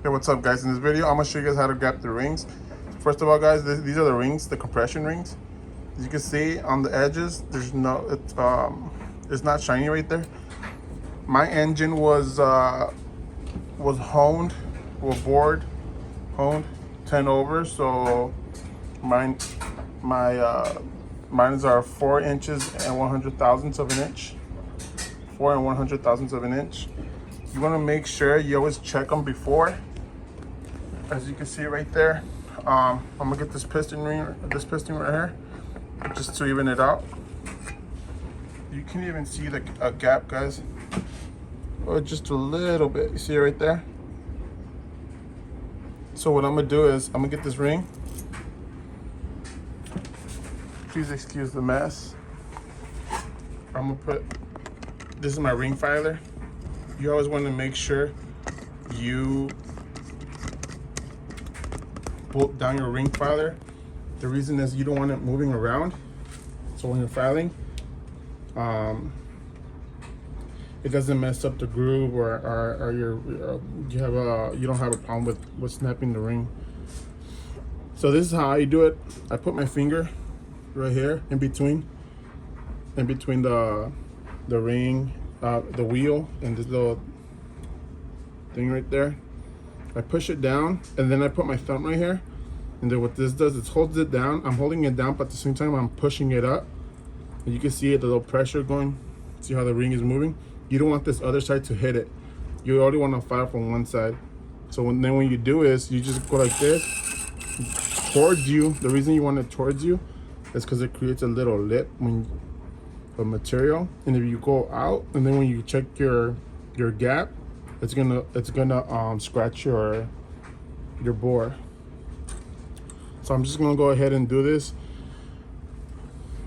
Hey, what's up guys? In this video I'm gonna show you guys how to gap the rings. First of all guys, these are the rings, the compression rings. As you can see on the edges, there's no, it's not shiny right there. My engine was honed, or bored, honed 10 over, so mines are 4 inches and 100 thousandths of an inch. 4 and 100 thousandths of an inch. You want to make sure you always check them before. As you can see right there, I'm gonna get this piston right here, just to even it out. You can even see the gap, guys. Oh, just a little bit. You see it right there? So what I'm gonna do is I'm gonna get this ring. Please excuse the mess. I'm gonna put, this is my ring filer. You always want to make sure you bolt down your ring filer. The reason is you don't want it moving around. So when you're filing, it doesn't mess up the groove, or you don't have a problem with snapping the ring. So this is how I do it. I put my finger right here in between the ring, the wheel, and this little thing right there. I push it down, and then I put my thumb right here, and then what this does is holds it down. I'm holding it down, but at the same time I'm pushing it up, and you can see it, the little pressure going. See how the ring is moving? You don't want this other side to hit it. You only want to file from one side. So then when you do is you just go like this towards you. The reason you want it towards you is because it creates a little lip of material, and if you go out, and then when you check your gap, it's gonna scratch your bore. So I'm just gonna go ahead and do this.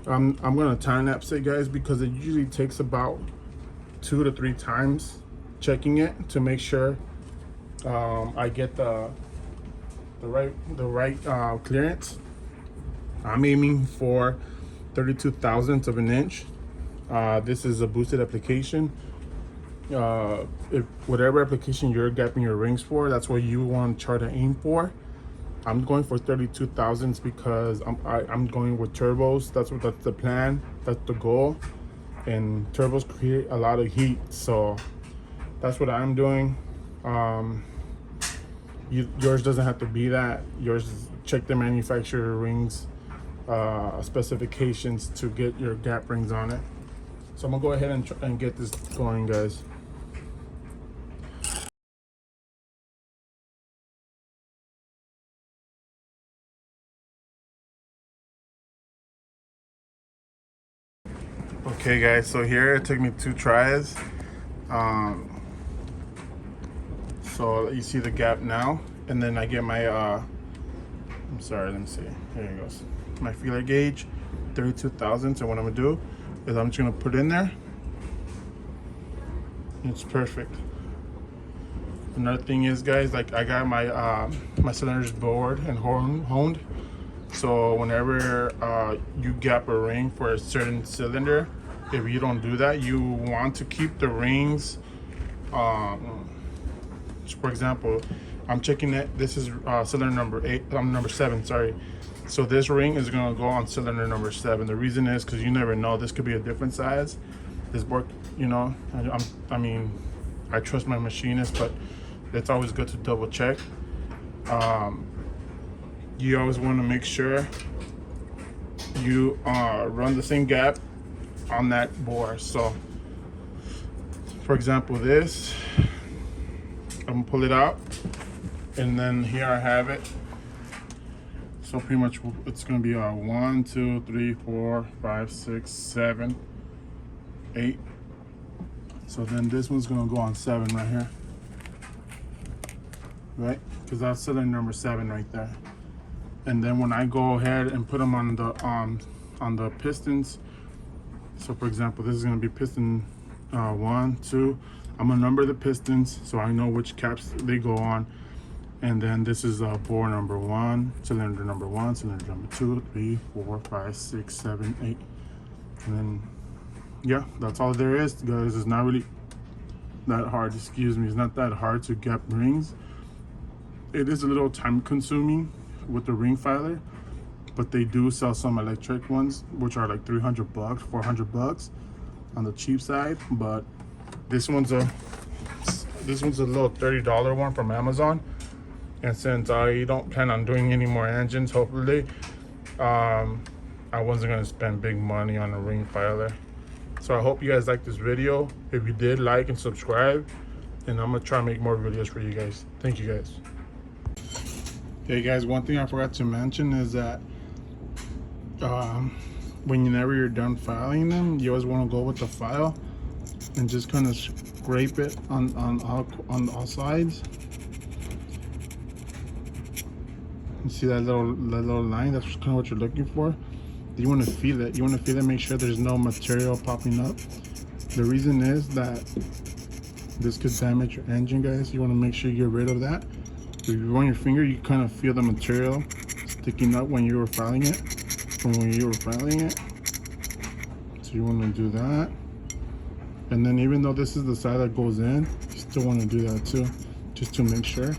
I'm gonna time lapse it, guys, because it usually takes about 2 to 3 times checking it to make sure I get the right clearance. I'm aiming for 32 thousandths of an inch. This is a boosted application. If whatever application you're gapping your rings for, that's what you want to try to aim for. I'm going for 32 thousandths because I'm going with turbos. That's the plan. That's the goal. And turbos create a lot of heat, so that's what I'm doing. Yours doesn't have to be that. Yours is check the manufacturer rings specifications to get your gap rings on it. So I'm gonna go ahead and get this going, guys. Okay guys, so here it took me 2 tries. So you see the gap now, and then I get my I'm sorry, let me see, here it goes, my feeler gauge, 32 thousandths. And what I'm gonna do is I'm just gonna put it in there. It's perfect. Another thing is, guys, like I got my my cylinders bored and honed. So whenever you gap a ring for a certain cylinder, if you don't do that, you want to keep the rings. For example, I'm checking it. This is cylinder number 8. Number 7. Sorry. So this ring is gonna go on cylinder number 7. The reason is because you never know. This could be a different size. This board, you know, I mean, I trust my machinist, but it's always good to double check. You always want to make sure you run the same gap on that bore. So for example, this, I'm gonna pull it out, and then here I have it. So pretty much it's gonna be 1, 2, 3, 4, 5, 6, 7, 8. So then this one's gonna go on 7 right here, right? Because that's cylinder number 7 right there. And then when I go ahead and put them on the pistons, so for example, this is going to be piston 1, 2. I'm gonna number the pistons so I know which caps they go on. And then this is bore number 1, cylinder number 1, cylinder number 2, 3, 4, 5, 6, 7, 8. And then yeah, that's all there is, guys. It's not really that hard, excuse me, it's not that hard to gap rings. it is a little time consuming with the ring filer, but they do sell some electric ones which are like 300 bucks, 400 bucks on the cheap side. But this one's a little $30 one from Amazon. And since I don't plan on doing any more engines, hopefully, I wasn't gonna spend big money on a ring filer. So I hope you guys liked this video. If you did, like and subscribe, and I'm gonna try to make more videos for you guys. Thank you guys. Hey guys, one thing I forgot to mention is that whenever you're done filing them, you always want to go with the file and just kind of scrape it on all sides. You see that little line? That's kind of what you're looking for. You want to feel it. You want to feel it. Make sure there's no material popping up. The reason is that this could damage your engine, guys. You want to make sure you get rid of that. If you run your finger, you kind of feel the material sticking up when you were filing it. So you want to do that. And then even though this is the side that goes in, you still want to do that too, just to make sure.